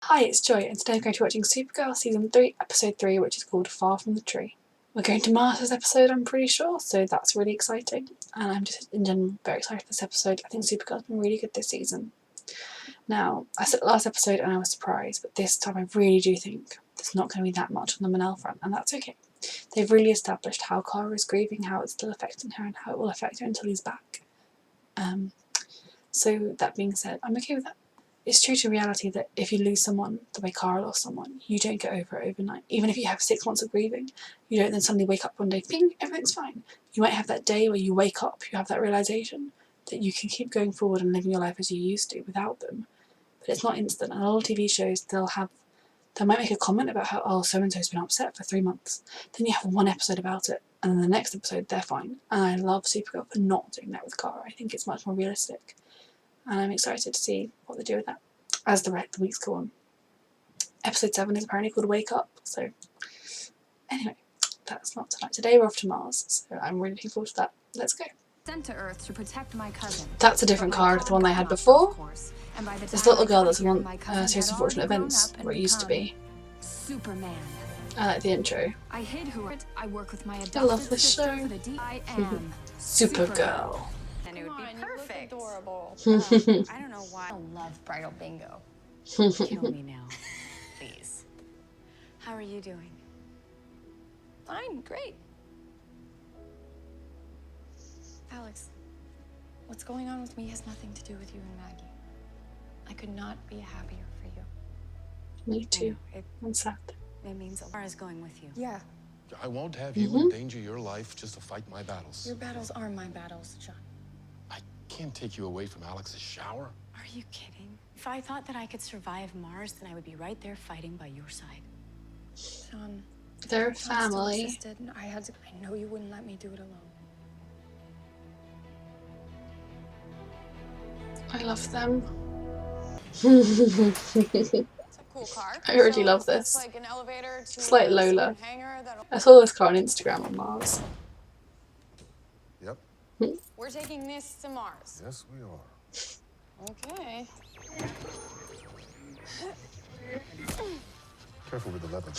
Hi, it's Joy, and today I'm going to be watching Supergirl Season 3, Episode 3, which is called Far From the Tree. We're going to Mars this episode, I'm pretty sure, so that's really exciting. And I'm just, in general, very excited for this episode. I think Supergirl's been really good this season. Now, I said the last episode and I was surprised, but this time I really do think there's not going to be that much on the Manel front, and that's okay. They've really established how Kara is grieving, how it's still affecting her, and how it will affect her until he's back. So that being said, I'm okay with that. It's true to reality that if you lose someone the way Kara lost someone, you don't get over it overnight. Even if you have 6 months of grieving, you don't then suddenly wake up one day, ping, everything's fine. You might have that day where you wake up, you have that realisation that you can keep going forward and living your life as you used to without them. But it's not instant. And a lot of TV shows, they might make a comment about how, oh, so-and-so's been upset for 3 months. Then you have one episode about it, and then the next episode they're fine. And I love Supergirl for not doing that with Kara. I think it's much more realistic. And I'm excited to see what they do with that as the weeks go on. Episode 7 is apparently called Wake Up, so anyway, that's not tonight. Today we're off to Mars, so I'm really looking forward to that. Let's go. Sent to Earth to protect my cousin. That's a different card to the one they had before. This little girl that's on Series of Unfortunate Events, where it used to be. Superman. I like the intro. I hid who I work with my I love this show. I am Supergirl. And it would be perfect. Adorable. I don't know why. I love bridal bingo. Kill me now, please. How are you doing? Fine, great. Alex, what's going on with me has nothing to do with you and Maggie. I could not be happier for you. Me too. I'm sad. It means Laura's going with you. Yeah. I won't have you endanger your life just to fight my battles. Your battles are my battles, John. I can't take you away from Alex's shower. Are you kidding? If I thought that I could survive Mars, then I would be right there fighting by your side. John, They're a family. insisted, and I know you wouldn't let me do it alone. I love them. It's a cool car. I already love this. It's like an elevator to It's like a Lola. hangar that'll... I saw this car on Instagram on Mars. Yep. We're taking this to Mars. Yes, we are. Okay. Careful with the leather.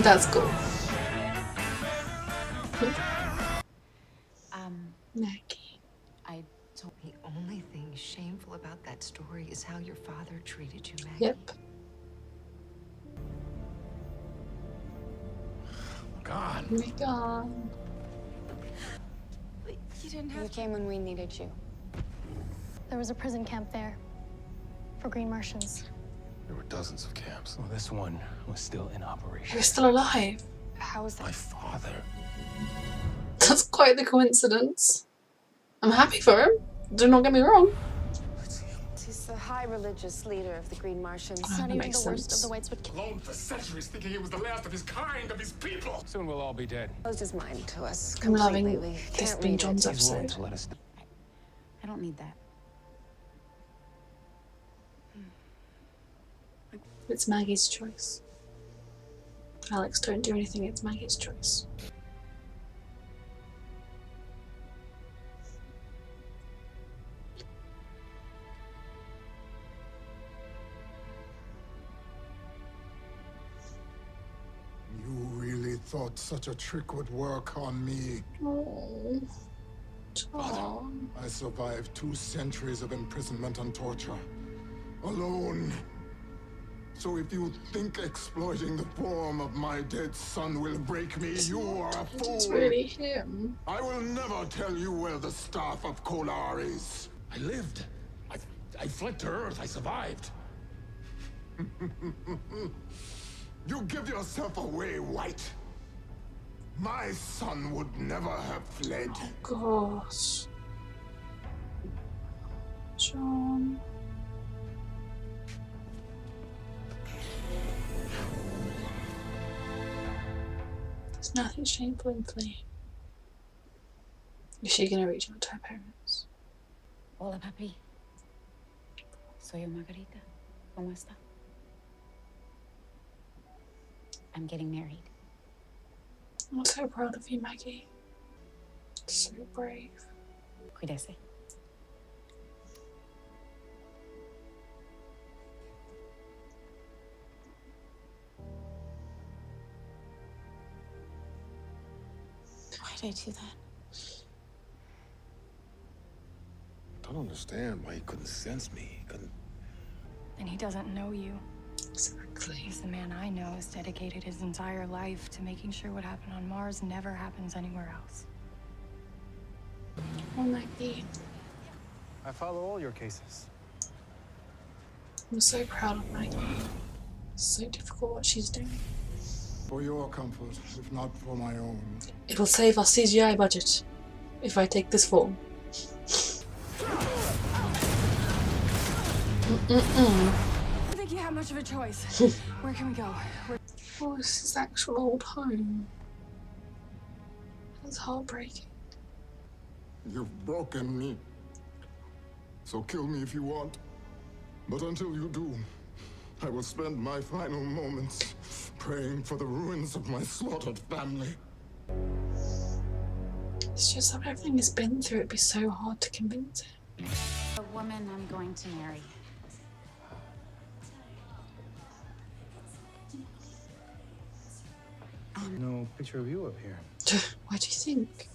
That's cool. Maggie. I don't. The only thing shameful about that story is how your father treated you, Maggie. Yep. God. Oh my god. You didn't have You came when we needed you. There was a prison camp there for green Martians. There were dozens of camps. Well, this one was still in operation. He was still alive. How is that? My father. That's quite the coincidence. I'm happy for him. Do not get me wrong. He's the high religious leader of the Green Martians. Oh, Not that even the makes worst sense. of the whites would kill. Alone for centuries, thinking he was the last of his kind, of his people. Soon we'll all be dead. Closed his mind to us I'm loving completely. We this can't being read it. John's He's willing episode. to let us. I don't need that. It's Maggie's choice. Alex, don't do anything, it's Maggie's choice. You really thought such a trick would work on me? Oh, John. I survived 2 centuries of imprisonment and torture. Alone. So if you think exploiting the form of my dead son will break me, you are a fool. It's really him. I will never tell you where the staff of Kolar is. I lived. I fled to Earth. I survived. You give yourself away, White. My son would never have fled. Gosh. John. There's nothing shameful in fleeing. Is she gonna reach out to her parents? Hola, papi. Soy yo, Margarita. ¿Cómo está? I'm getting married. I'm so proud of you, Maggie. So brave. Cuídese. did I do that? I don't understand why he couldn't sense me. He couldn't. And he doesn't know you. Exactly. He's the man I know has dedicated his entire life to making sure what happened on Mars never happens anywhere else. Oh, Maggie. I follow all your cases. I'm so proud of Maggie. It's so difficult what she's doing. For your comfort, if not for my own. It'll save our CGI budget if I take this form. I don't think you have much of a choice. Where can we go? Oh, this is his actual old home. That's heartbreaking. You've broken me. So kill me if you want. But until you do, I will spend my final moments praying for the ruins of my slaughtered family. It's just that everything he's been through, it'd be so hard to convince him. The woman I'm going to marry. No picture of you up here. What do you think?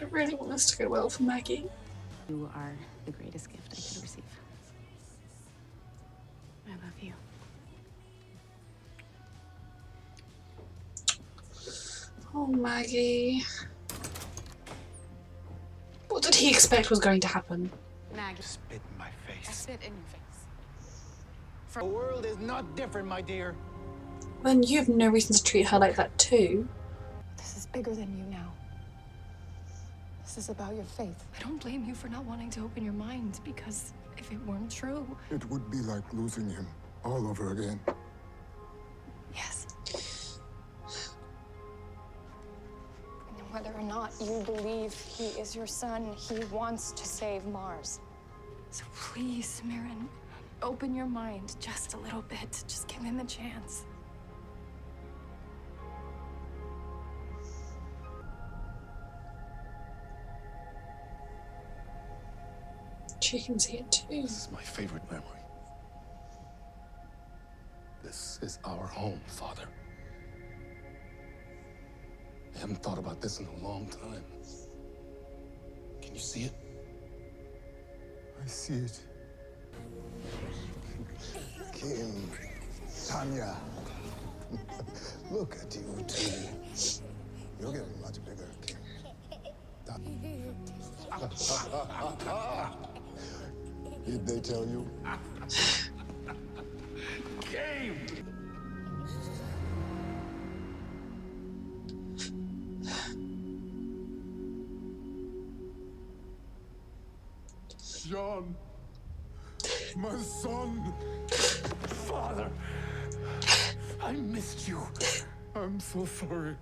I really want this to go well for Maggie. You are the greatest gift I could receive. I love you. Oh, Maggie. What did he expect was going to happen? Maggie, Spit in my I face. spit in your face. The world is not different, my dear. Then you have no reason to treat her like that too. This is bigger than you now. This is about your faith. I don't blame you for not wanting to open your mind, because if it weren't true... It would be like losing him all over again. Yes. Whether or not you believe he is your son, he wants to save Mars. So please, Mirren, open your mind just a little bit. Just give him a chance. She can see it too. This is my favorite memory. This is our home, Father. I haven't thought about this in a long time. Can you see it? I see it. Kim, Tanya, look at you two. You're getting much bigger, Kim. Did they tell you? Game! J'onn, my son. Father! I missed you. I'm so sorry.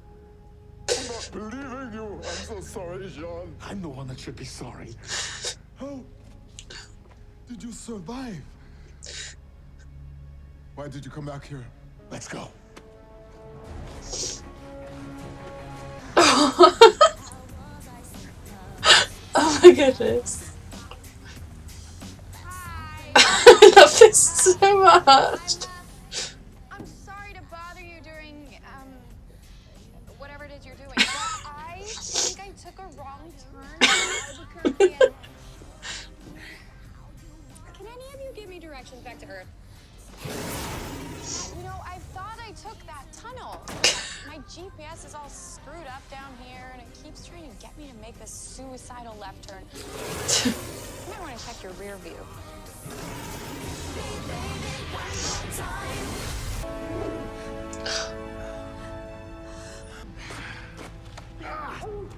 I'm not believing you. I'm so sorry, J'onn. I'm the one that should be sorry. How did you survive? Why did you come back here? Let's go. Oh my goodness. I love this so much. I'm sorry to bother you during, whatever it is you're doing, but I think I took a wrong turn in Albuquerque and... Can any of you give me directions back to Earth? You know, I thought I took that tunnel. My GPS is all screwed up down here, and it keeps trying to get me to make this suicidal left turn. You might want to check your rear view.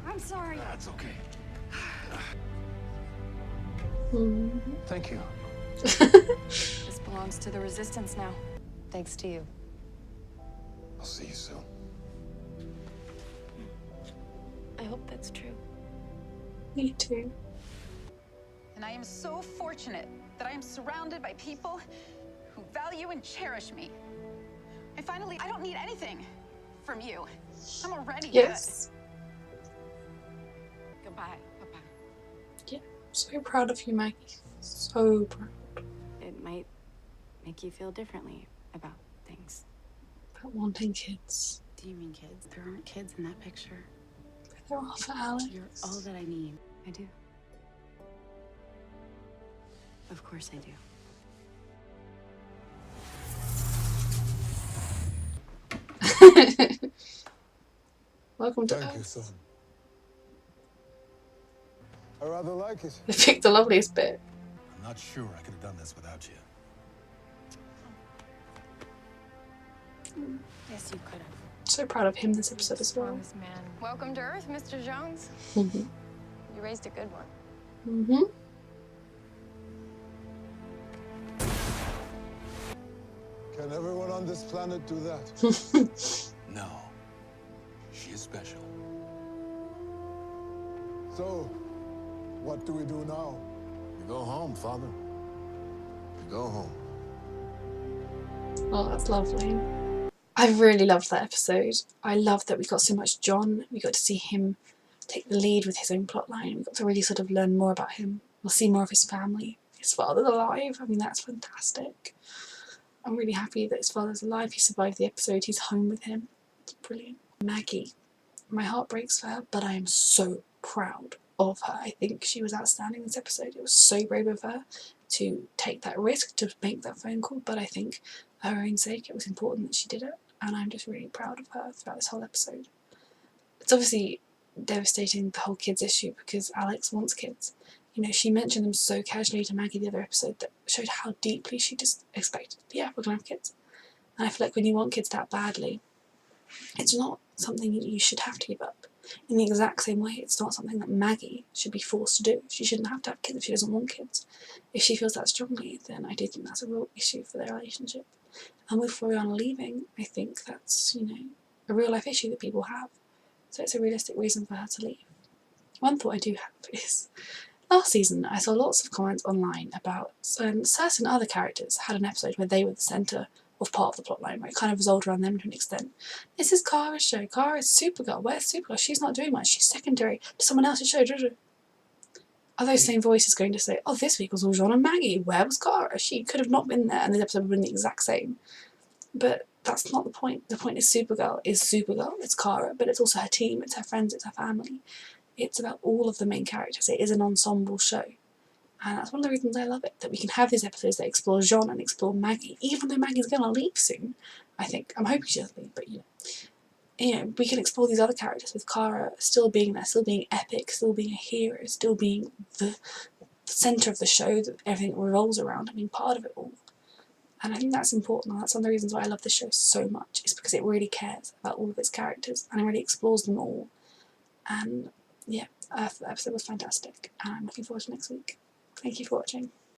I'm sorry. That's okay. Thank you. This belongs to the Resistance now. Thanks to you. I'll see you soon. I hope that's true. Me too. And I am so fortunate that I am surrounded by people who value and cherish me. I don't need anything from you. I'm already Yes. good. Goodbye, Papa. Yeah. So proud of you, Maggie. So proud. It might make you feel differently about things. About wanting kids. do you mean kids? There aren't kids in that picture. They're all for Alex. You're all that I need. I do. Of course I do. Welcome to Thank you, Earth. son. I rather like it. They picked the loveliest bit. I'm not sure I could have done this without you. Yes, you could have. So proud of him this episode as well. Strongest man. Welcome to Earth, Mr. Jones. Mm-hmm. You raised a good one. Mm-hmm. Can everyone on this planet do that? No. She is special. So, what do we do now? You go home, Father. You go home. Oh, that's lovely. I really loved that episode. I loved that we got so much J'onn. We got to see him take the lead with his own plotline. We got to really sort of learn more about him. We'll see more of his family. His father's alive. I mean, that's fantastic. I'm really happy that his father's alive. He survived the episode. He's home with him. It's brilliant. Maggie. My heart breaks for her, but I am so proud of her. I think she was outstanding this episode. It was so brave of her to take that risk, to make that phone call, but I think for her own sake it was important that she did it, and I'm just really proud of her throughout this whole episode. It's obviously devastating, the whole kids issue, because Alex wants kids. You know, she mentioned them so casually to Maggie the other episode that showed how deeply she just expected, yeah, we're gonna have kids. And I feel like when you want kids that badly, it's not something you should have to give up. In the exact same way, it's not something that Maggie should be forced to do. She shouldn't have to have kids if she doesn't want kids. If she feels that strongly, then I do think that's a real issue for their relationship. And with Floriana leaving, I think that's, you know, a real life issue that people have. So it's a realistic reason for her to leave. One thought I do have is, last season I saw lots of comments online about certain other characters had an episode where they were the centre of part of the plotline, where it kind of resolved around them to an extent. This is Kara's show. Kara is Supergirl. Where's Supergirl? She's not doing much. She's secondary to someone else's show. Are those same voices going to say, oh, this week was all J'onn and Maggie. Where was Kara? She could have not been there, and this episode would have been the exact same. But that's not the point. The point is Supergirl is Supergirl. It's Kara, but it's also her team, it's her friends, it's her family. It's about all of the main characters. It is an ensemble show. And that's one of the reasons I love it, that we can have these episodes that explore J'onn and explore Maggie, even though Maggie's going to leave soon, I think. I'm hoping she doesn't leave, but you know, we can explore these other characters with Kara still being there, still being epic, still being a hero, still being the centre of the show that everything revolves around, and being part of it all. And I think that's important, and that's one of the reasons why I love this show so much, is because it really cares about all of its characters, and it really explores them all. And yeah, the episode was fantastic, and I'm looking forward to next week. Thank you for watching.